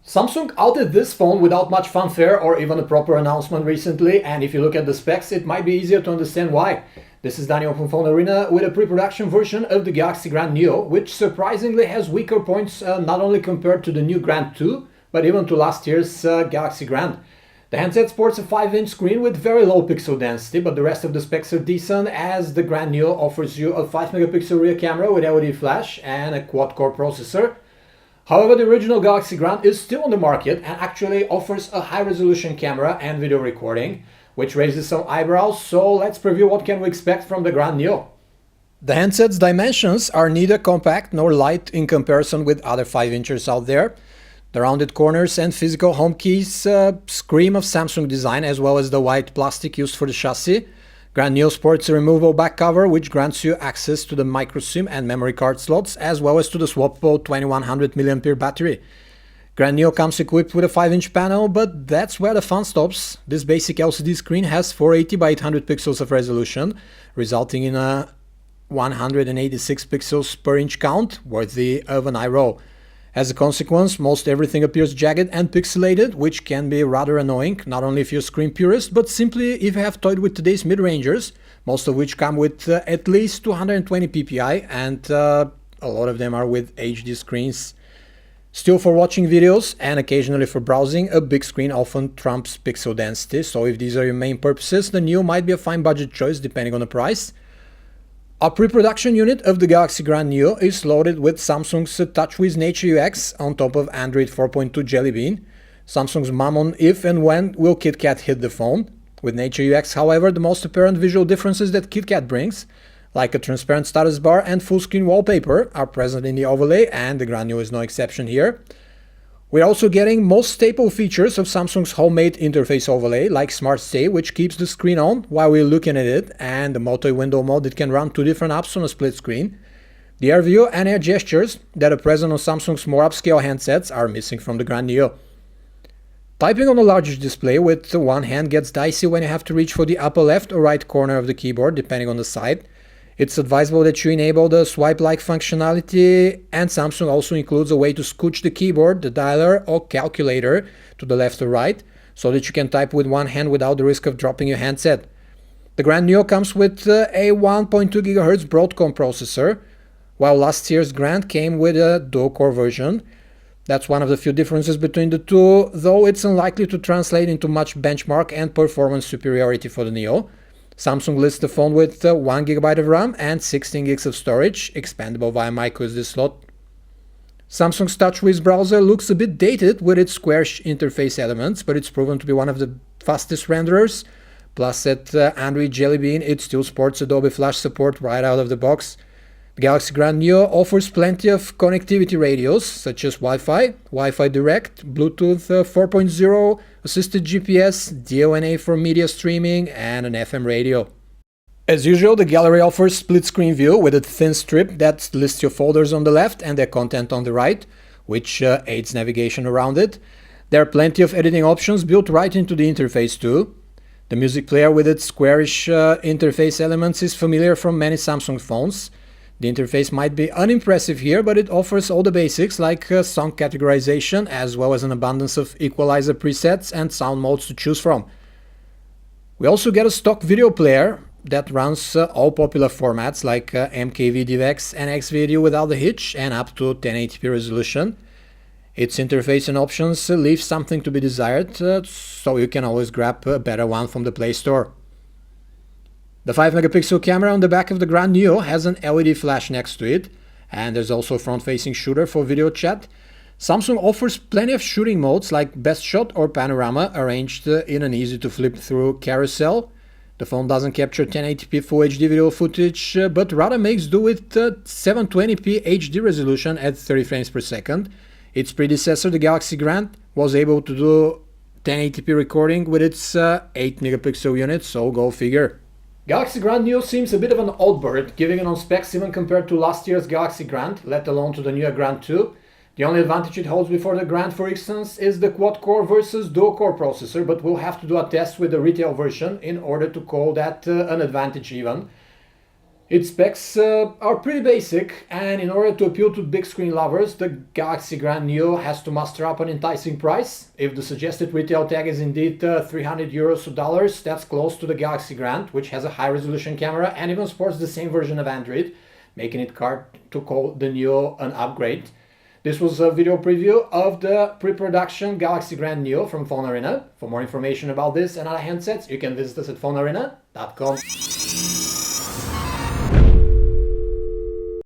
Samsung outed this phone without much fanfare or even a proper announcement recently, and if you look at the specs, it might be easier to understand why. This is Daniel from PhoneArena with a pre-production version of the Galaxy Grand Neo, which surprisingly has weaker points not only compared to the new Grand 2, but even to last year's Galaxy Grand. The handset sports a 5-inch screen with very low pixel density, but the rest of the specs are decent, as the Grand Neo offers you a 5-megapixel rear camera with LED flash and a quad-core processor. However, the original Galaxy Grand is still on the market and actually offers a high-resolution camera and video recording, which raises some eyebrows, so let's preview what can we expect from the Grand Neo. The handset's dimensions are neither compact nor light in comparison with other 5-inchers out there. The rounded corners and physical home keys scream of Samsung design, as well as the white plastic used for the chassis. Grand Neo sports a removable back cover, which grants you access to the micro SIM and memory card slots, as well as to the swappable 2100 mAh battery. Grand Neo comes equipped with a 5-inch panel, but that's where the fun stops. This basic LCD screen has 480 by 800 pixels of resolution, resulting in a 186 pixels per inch count, worthy of an eye roll. As a consequence, most everything appears jagged and pixelated, which can be rather annoying, not only if you're a screen purist, but simply if you have toyed with today's mid-rangers, most of which come with at least 220 ppi, and a lot of them are with HD screens. Still, for watching videos and occasionally for browsing, a big screen often trumps pixel density, so if these are your main purposes, the Neo might be a fine budget choice depending on the price. A pre-production unit of the Galaxy Grand Neo is loaded with Samsung's TouchWiz Nature UX on top of Android 4.2 Jelly Bean. Samsung's mum on if and when will KitKat hit the phone. With Nature UX, however, the most apparent visual differences that KitKat brings, like a transparent status bar and full-screen wallpaper, are present in the overlay, and the Grand Neo is no exception here. We're also getting most staple features of Samsung's homemade interface overlay, like Smart Stay, which keeps the screen on while we're looking at it, and the multi-window mode that can run two different apps on a split screen. The air view and air gestures that are present on Samsung's more upscale handsets are missing from the Grand Neo. Typing on a larger display with one hand gets dicey when you have to reach for the upper left or right corner of the keyboard, depending on the side. It's advisable that you enable the swipe-like functionality, and Samsung also includes a way to scooch the keyboard, the dialer or calculator to the left or right, so that you can type with one hand without the risk of dropping your handset. The Grand Neo comes with a 1.2 GHz Broadcom processor, while last year's Grand came with a dual-core version. That's one of the few differences between the two, though it's unlikely to translate into much benchmark and performance superiority for the Neo. Samsung lists the phone with 1 GB of RAM and 16 GB of storage, expandable via microSD slot. Samsung's TouchWiz browser looks a bit dated with its squarish interface elements, but it's proven to be one of the fastest renderers. Plus, at Android Jelly Bean, it still sports Adobe Flash support right out of the box. The Galaxy Grand Neo offers plenty of connectivity radios, such as Wi-Fi, Wi-Fi Direct, Bluetooth 4.0, assisted GPS, DLNA for media streaming, and an FM radio. As usual, the gallery offers split-screen view with a thin strip that lists your folders on the left and their content on the right, which aids navigation around it. There are plenty of editing options built right into the interface too. The music player with its squarish interface elements is familiar from many Samsung phones. The interface might be unimpressive here, but it offers all the basics like song categorization, as well as an abundance of equalizer presets and sound modes to choose from. We also get a stock video player that runs all popular formats like MKV DivX and Xvideo without the hitch and up to 1080p resolution. Its interface and options leave something to be desired, so you can always grab a better one from the Play Store. The 5-megapixel camera on the back of the Grand Neo has an LED flash next to it, and there's also a front-facing shooter for video chat. Samsung offers plenty of shooting modes like Best Shot or Panorama, arranged in an easy-to-flip-through carousel. The phone doesn't capture 1080p Full HD video footage, but rather makes do with 720p HD resolution at 30 frames per second. Its predecessor, the Galaxy Grand, was able to do 1080p recording with its 8-megapixel unit, so go figure. Galaxy Grand Neo seems a bit of an odd bird, giving it on specs even compared to last year's Galaxy Grand, let alone to the newer Grand 2. The only advantage it holds before the Grand, for instance, is the quad-core versus dual-core processor, but we'll have to do a test with the retail version in order to call that an advantage even. Its specs are pretty basic, and in order to appeal to big screen lovers, the Galaxy Grand Neo has to muster up an enticing price. If the suggested retail tag is indeed €300 to dollars, that's close to the Galaxy Grand, which has a high resolution camera and even supports the same version of Android, making it hard to call the Neo an upgrade. This was a video preview of the pre-production Galaxy Grand Neo from PhoneArena. For more information about this and other handsets, you can visit us at phonearena.com.